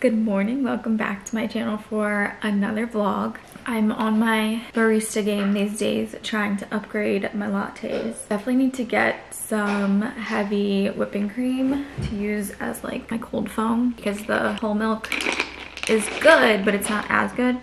Good morning, welcome back to my channel for another vlog. I'm on my barista game these days, trying to upgrade my lattes. Definitely need to get some heavy whipping cream to use as like my cold foam because the whole milk is good, but it's not as good.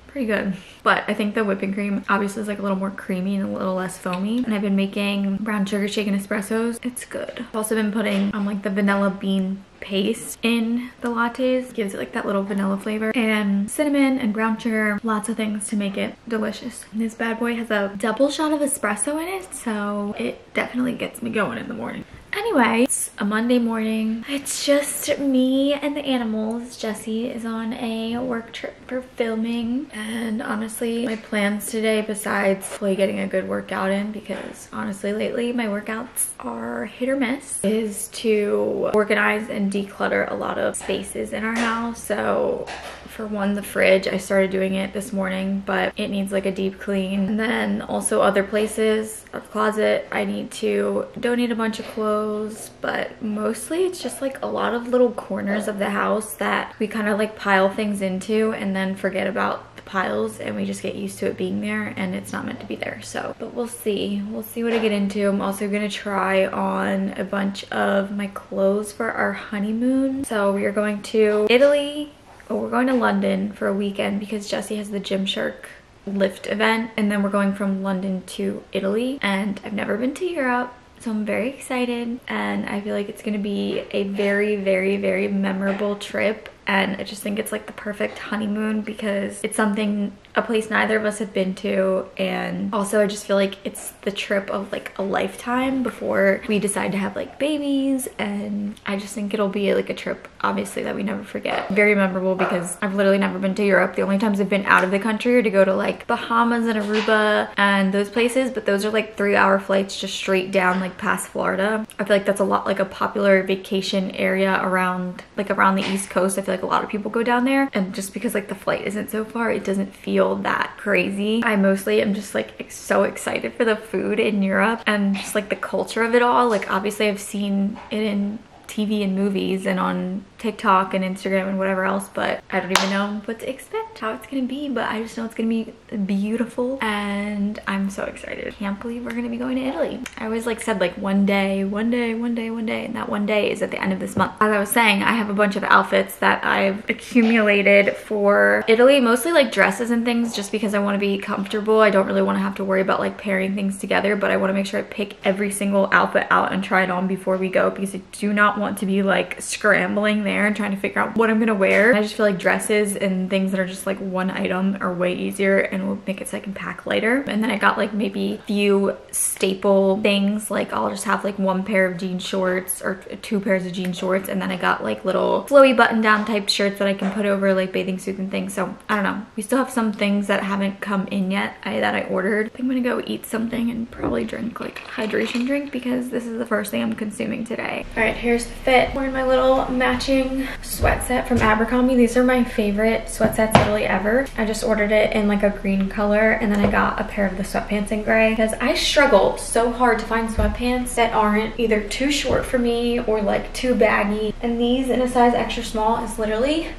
Pretty good. But I think the whipping cream obviously is like a little more creamy and a little less foamy. And I've been making brown sugar shaken espressos. It's good. I've also been putting like the vanilla bean paste in the lattes. Gives it like that little vanilla flavor. And cinnamon and brown sugar. Lots of things to make it delicious. And this bad boy has a double shot of espresso in it. So it definitely gets me going in the morning. Anyway, it's a Monday morning. It's just me and the animals. Jesse is on a work trip for filming. And honestly, my plans today, besides hopefully getting a good workout in, because honestly lately my workouts are hit or miss, is to organize and declutter a lot of spaces in our house. So for one, the fridge, I started doing it this morning, but it needs like a deep clean. And then also other places, our closet, I need to donate a bunch of clothes, but mostly it's just like a lot of little corners of the house that we kind of like pile things into and then forget about the piles, and we just get used to it being there and it's not meant to be there. So, but we'll see what I get into. I'm also gonna try on a bunch of my clothes for our honeymoon. So we are going to Italy. Well, we're going to London for a weekend because Jesse has the Gymshark lift event, and then we're going from London to Italy, and I've never been to Europe, so I'm very excited, and I feel like it's gonna be a very, very, very memorable trip. And I just think it's like the perfect honeymoon because it's a place neither of us have been to, and also I just feel like it's the trip of like a lifetime before we decide to have like babies. And I just think it'll be like a trip obviously that we never forget. Very memorable because I've literally never been to Europe. The only times I've been out of the country are to go to like Bahamas and Aruba and those places, but those are like 3-hour flights just straight down like past Florida. I feel like that's a lot like a popular vacation area around the East Coast. I feel like a lot of people go down there, and just because like the flight isn't so far, it doesn't feel that crazy. I mostly am just like so excited for the food in Europe and just like the culture of it all. Like obviously I've seen it in TV and movies and on TikTok and Instagram and whatever else, but I don't even know what to expect, how it's gonna be, but I just know it's gonna be beautiful and I'm so excited. Can't believe we're gonna be going to Italy. I always like said like one day, and that one day is at the end of this month. As I was saying, I have a bunch of outfits that I've accumulated for Italy, mostly like dresses and things, just because I want to be comfortable. I don't really want to have to worry about like pairing things together, but I want to make sure I pick every single outfit out and try it on before we go, because I do not want to be like scrambling there and trying to figure out what I'm gonna wear. I just feel like dresses and things that are just like one item are way easier and will make it so I can pack lighter. And then I got like maybe a few staple things, like I'll just have like one pair of jean shorts or 2 pairs of jean shorts, and then I got like little flowy button down type shirts that I can put over like bathing suits and things. So I don't know, we still have some things that haven't come in yet that I ordered. I think I'm gonna go eat something and probably drink like hydration drink because this is the first thing I'm consuming today. All right, here's the fit. Wearing my little matching sweat set from Abercrombie. These are my favorite sweat sets literally ever. I just ordered it in like a green color, and then I got a pair of the sweatpants in gray because I struggled so hard to find sweatpants that aren't either too short for me or like too baggy, and these in a size extra small is literally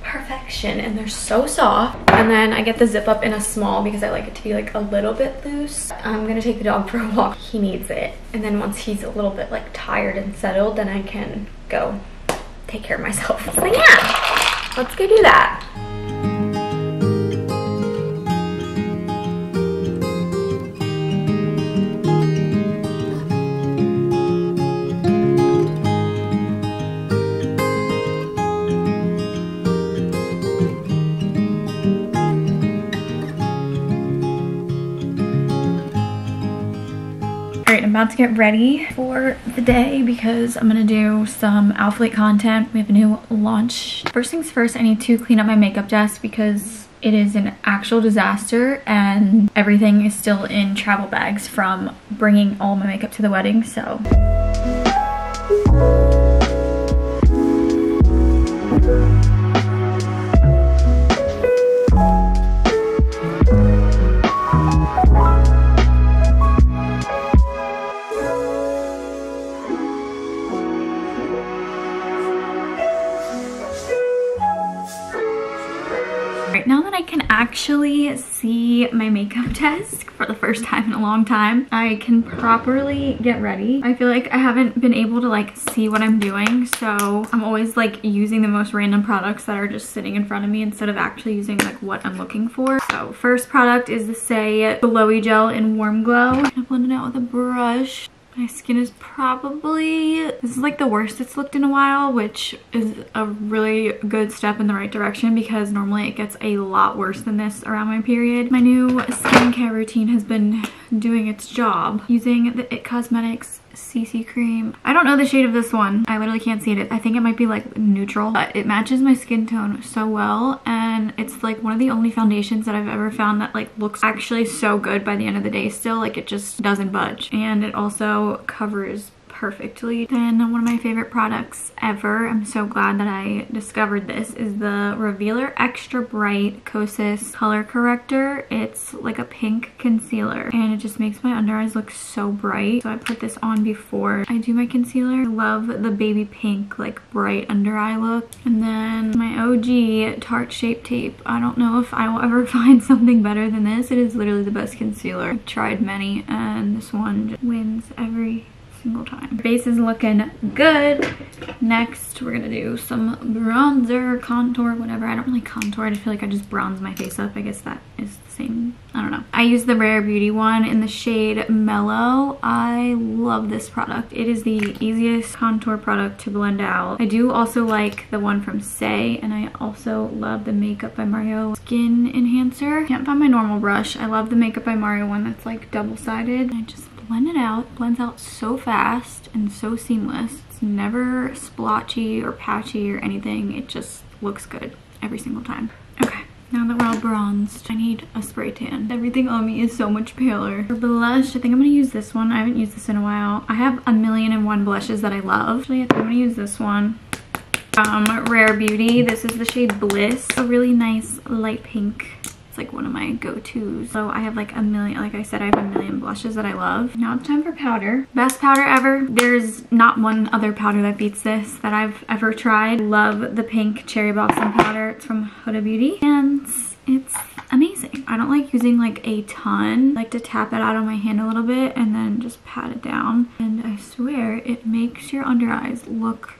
perfection, and they're so soft. And then I get the zip up in a small because I like it to be like a little bit loose. I'm gonna take the dog for a walk. He needs it, and then once he's a little bit like tired and settled, then I can go take care of myself. So yeah, let's go do that. I'm about to get ready for the day because I'm gonna do some Outflate content. We have a new launch. First things first, I need to clean up my makeup desk because it is an actual disaster and everything is still in travel bags from bringing all my makeup to the wedding, so. can actually see my makeup desk for the first time in a long time. I can properly get ready. I feel like I haven't been able to like see what I'm doing, so I'm always like using the most random products that are just sitting in front of me instead of actually using like what I'm looking for. So first product is the Saie Glowy Gel in Warm Glow. I'm gonna blend it out with a brush. My skin is probably, this is like the worst it's looked in a while, which is a really good step in the right direction because normally it gets a lot worse than this around my period. My new skincare routine has been doing its job using the IT Cosmetics CC cream. I don't know the shade of this one. I literally can't see it. I think it might be like neutral, but it matches my skin tone so well, and it's like one of the only foundations that I've ever found that like looks actually so good by the end of the day still. Like it just doesn't budge, and it also covers perfectly. Then one of my favorite products ever, I'm so glad that I discovered this, is the Revealer Extra Bright Kosas Color Corrector. It's like a pink concealer and it just makes my under eyes look so bright. So I put this on before I do my concealer. I love the baby pink like bright under eye look. And then my OG Tarte Shape Tape. I don't know if I will ever find something better than this. It is literally the best concealer. I've tried many and this one just wins every single time. Base is looking good. Next, we're gonna do some bronzer, contour, whatever. I don't really contour. I just feel like I just bronze my face up. I guess that is the same. I don't know. I use the Rare Beauty one in the shade Mellow. I love this product. It is the easiest contour product to blend out. I do also like the one from Saie, and I also love the Makeup by Mario Skin Enhancer. Can't find my normal brush. I love the Makeup by Mario one that's like double-sided. I just blend it out. Blends out so fast and so seamless. It's never splotchy or patchy or anything. It just looks good every single time. Okay, now that we're all bronzed, I need a spray tan. Everything on me is so much paler. For blush, I think I'm gonna use this one. I haven't used this in a while. I have 1,000,001 blushes that I love. Actually, I think I'm gonna use this one. Rare Beauty. This is the shade Bliss. A really nice light pink. Like one of my go-tos. So I have like 1,000,000, like I said, I have 1,000,000 blushes that I love. Now it's time for powder. Best powder ever. There's not one other powder that beats this that I've ever tried. Love the pink Cherry Blossom powder. It's from Huda Beauty and it's amazing. I don't like using like a ton. I like to tap it out on my hand a little bit and then just pat it down, and I swear it makes your under eyes look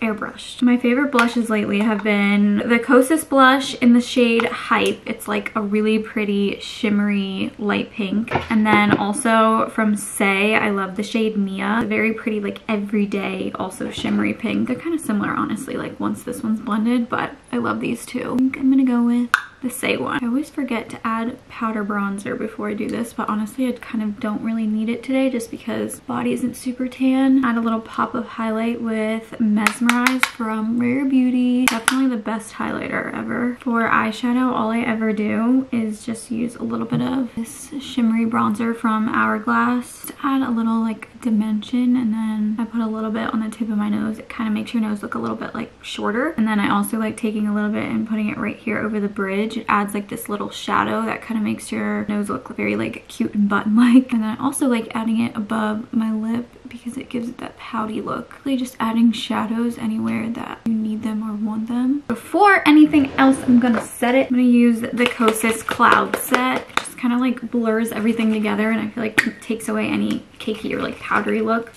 airbrushed. My favorite blushes lately have been the Kosas blush in the shade Hype. It's like a really pretty shimmery light pink. And then also from Saie, I love the shade Mia. Very pretty like everyday also shimmery pink. They're kind of similar honestly, like once this one's blended, but I love these two. I think I'm gonna go with the Saie one. I always forget to add powder bronzer before I do this, but honestly I kind of don't really need it today just because body isn't super tan. Add a little pop of highlight with Mesmerize from Rare Beauty. Definitely the best highlighter ever. For eyeshadow, all I ever do is just use a little bit of this shimmery bronzer from Hourglass to add a little like dimension, and then I put a little bit on the tip of my nose. It kind of makes your nose look a little bit like shorter. And then I also like taking a little bit and putting it right here over the bridge. It adds like this little shadow that kind of makes your nose look very like cute and button-like. And then I also like adding it above my lip because it gives it that pouty look. Really just adding shadows anywhere that you need them or want them. Before anything else, I'm gonna set it. I'm gonna use the Kosas Cloud Set. It just kind of like blurs everything together, and I feel like it takes away any cakey or like powdery look.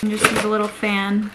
And just use a little fan.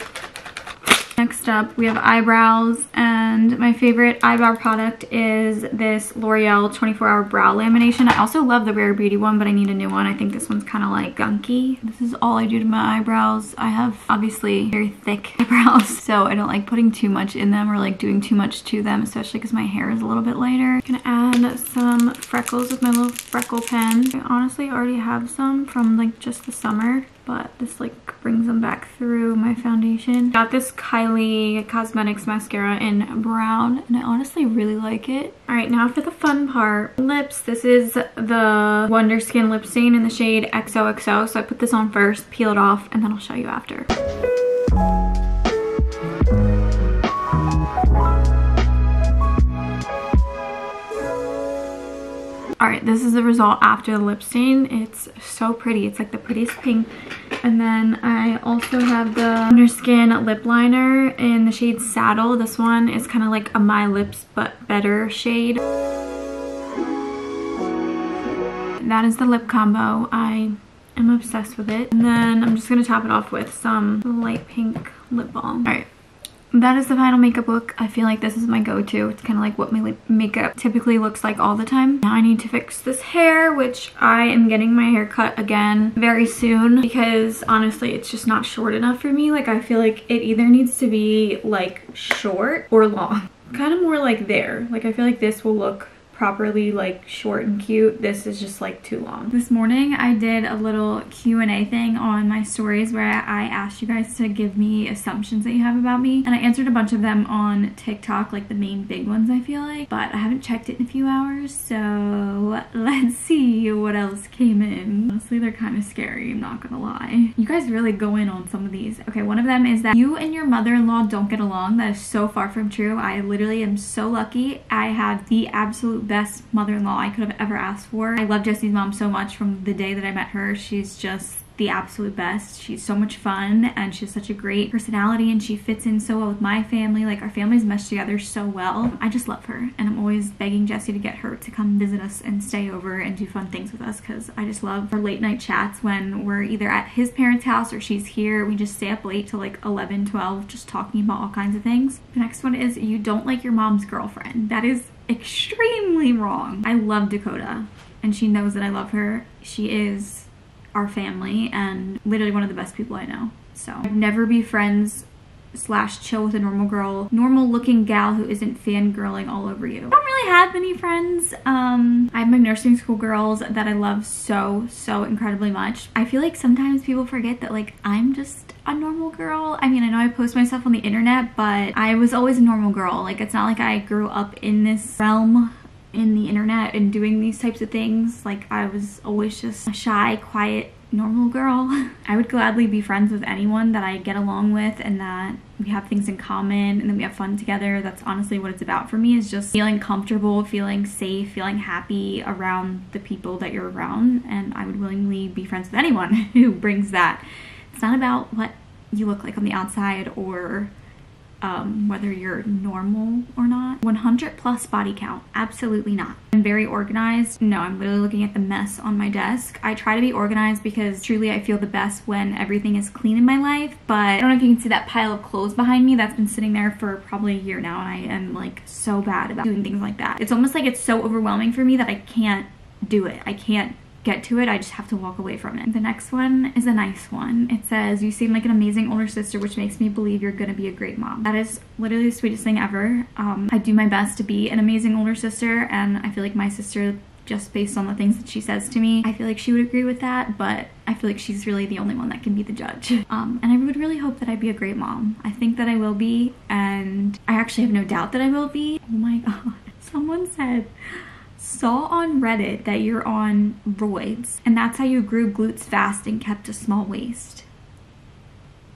Next up, we have eyebrows, and my favorite eyebrow product is this L'Oreal 24-Hour Brow Lamination. I also love the Rare Beauty one, but I need a new one. I think this one's kind of like gunky. This is all I do to my eyebrows. I have obviously very thick eyebrows, so I don't like putting too much in them or like doing too much to them, especially because my hair is a little bit lighter. I'm gonna add some freckles with my little freckle pen. I honestly already have some from like just the summer, but this like brings them back through my foundation. Got this Kylie Cosmetics mascara in brown, and I honestly really like it. All right, now for the fun part. Lips. This is the Wonder Skin lip stain in the shade XOXO. So I put this on first, peel it off, and then I'll show you after. All right, this is the result after the lip stain. It's so pretty. It's like the prettiest pink And then I also have the Underskin lip liner in the shade Saddle. This one is kind of like a My Lips but better shade. That is the lip combo. I am obsessed with it. And then I'm just gonna top it off with some light pink lip balm. All right. That is the final makeup look. I feel like this is my go-to. It's kind of like what my makeup typically looks like all the time. Now I need to fix this hair, which I am getting my hair cut again very soon because honestly, it's just not short enough for me. Like I feel like it either needs to be like short or long. Kind of more like there. Like I feel like this will look properly like short and cute. This is just like too long. This morning I did a little Q&A thing on my stories where I asked you guys to give me assumptions that you have about me, and I answered a bunch of them on TikTok, like the main big ones I feel like, but I haven't checked it in a few hours, so let's see what else came in. Honestly, they're kind of scary, I'm not gonna lie. You guys really go in on some of these. Okay, one of them is that you and your mother-in-law don't get along. That is so far from true. I literally am so lucky. I have the absolute best mother-in-law I could have ever asked for. I love Jesse's mom so much from the day that I met her. She's just the absolute best. She's so much fun and she has such a great personality and she fits in so well with my family. Like our families mesh together so well. I just love her and I'm always begging Jesse to get her to come visit us and stay over and do fun things with us because I just love our late night chats when we're either at his parents' house or she's here. We just stay up late till like 11, 12 just talking about all kinds of things. The next one is you don't like your mom's girlfriend. That is extremely wrong. I love Dakota and she knows that I love her. She is our family and literally one of the best people I know. So I'd never be friends / chill with a normal looking gal who isn't fangirling all over you. I don't really have many friends. I have my nursing school girls that I love so incredibly much. I feel like sometimes people forget that like I'm just a normal girl. I mean, I know I post myself on the internet, but I was always a normal girl. Like it's not like I grew up in this realm in the internet and doing these types of things. Like I was always just a shy, quiet, normal girl. I would gladly be friends with anyone that I get along with and that we have things in common and then we have fun together. That's honestly what it's about for me, is just feeling comfortable, feeling safe, feeling happy around the people that you're around, and I would willingly be friends with anyone who brings that. It's not about what you look like on the outside or whether you're normal or not. 100 plus body count, absolutely not. I'm very organized. No, I'm literally looking at the mess on my desk. I try to be organized because truly I feel the best when everything is clean in my life, but I don't know if you can see that pile of clothes behind me. That's been sitting there for probably a year now and I am like so bad about doing things like that. It's almost like it's so overwhelming for me that I can't do it. I can't get to it. I just have to walk away from it. The next one is a nice one. It says, you seem like an amazing older sister, which makes me believe you're gonna be a great mom. That is literally the sweetest thing ever. I do my best to be an amazing older sister, and I feel like my sister, just based on the things that she says to me, I feel like she would agree with that, but I feel like she's really the only one that can be the judge. And I would really hope that I'd be a great mom. I think that I will be, and I actually have no doubt that I will be. Oh my god. Someone saw on Reddit that you're on roids and that's how you grew glutes fast and kept a small waist.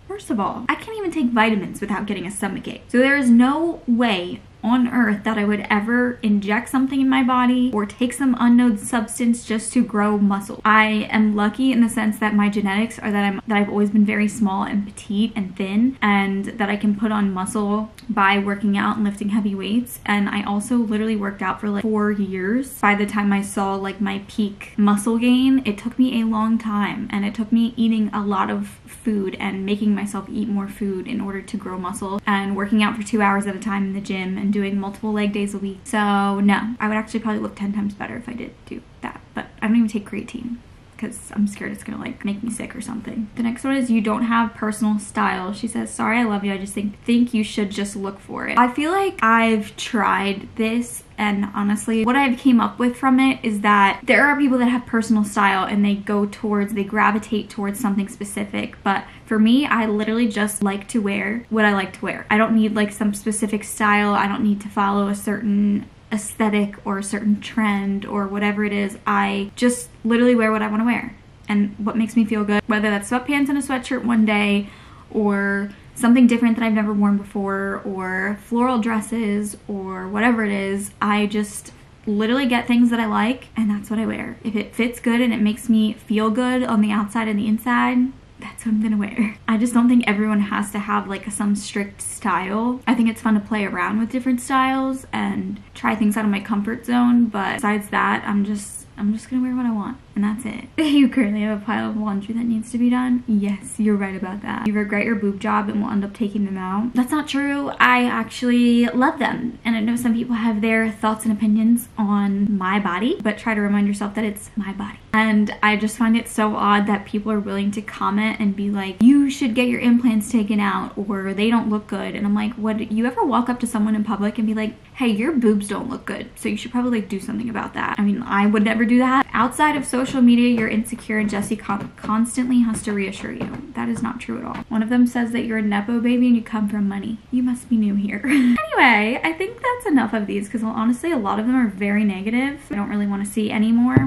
First of all, I can't even take vitamins without getting a stomachache. So there is no way on earth that I would ever inject something in my body or take some unknown substance just to grow muscle. I am lucky in the sense that my genetics are that I've always been very small and petite and thin, and that I can put on muscle by working out and lifting heavy weights. And I also literally worked out for like 4 years. By the time I saw like my peak muscle gain, it took me a long time, and it took me eating a lot of food and making myself eat more food in order to grow muscle, and working out for 2 hours at a time in the gym and doing multiple leg days a week. So no, I would actually probably look 10 times better if I did do that, but I don't even take creatine because I'm scared it's gonna like make me sick or something. The next one is you don't have personal style. She says, sorry, I love you, I just think you should just look for it. I feel like I've tried this, and honestly what I came up with from it is that there are people that have personal style and they gravitate towards something specific, but for me, I literally just like to wear what I like to wear. I don't need like some specific style. I don't need to follow a certain aesthetic or a certain trend or whatever it is. I just literally wear what I want to wear and what makes me feel good, whether that's sweatpants and a sweatshirt one day or something different that I've never worn before or floral dresses or whatever it is. I just literally get things that I like and that's what I wear. If it fits good and it makes me feel good on the outside and the inside, that's what I'm gonna wear. I just don't think everyone has to have like some strict style. I think it's fun to play around with different styles and try things out of my comfort zone, but besides that, I'm just gonna wear what I want, and that's it. You currently have a pile of laundry that needs to be done? Yes, you're right about that. You regret your boob job and will end up taking them out. That's not true. I actually love them, and I know some people have their thoughts and opinions on my body, but try to remind yourself that it's my body. And I just find it so odd that people are willing to comment and be like, you should get your implants taken out, or they don't look good. And I'm like, would you ever walk up to someone in public and be like, hey, your boobs don't look good, so you should probably like do something about that? I mean, I would never do that. Outside of social media, you're insecure, and Jesse constantly has to reassure you. That is not true at all. One of them says that you're a Nepo baby and you come from money. You must be new here. Anyway, I think that's enough of these, because honestly, a lot of them are very negative. I don't really want to see any more.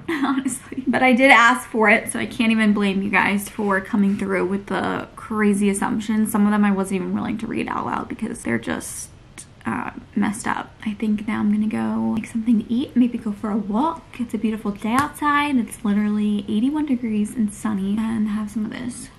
Honestly, but I did ask for it, so I can't even blame you guys for coming through with the crazy assumptions. Some of them I wasn't even willing to read out loud because they're just messed up. I think now I'm gonna go make something to eat, maybe go for a walk. It's a beautiful day outside. It's literally 81 degrees and sunny, and have some of this.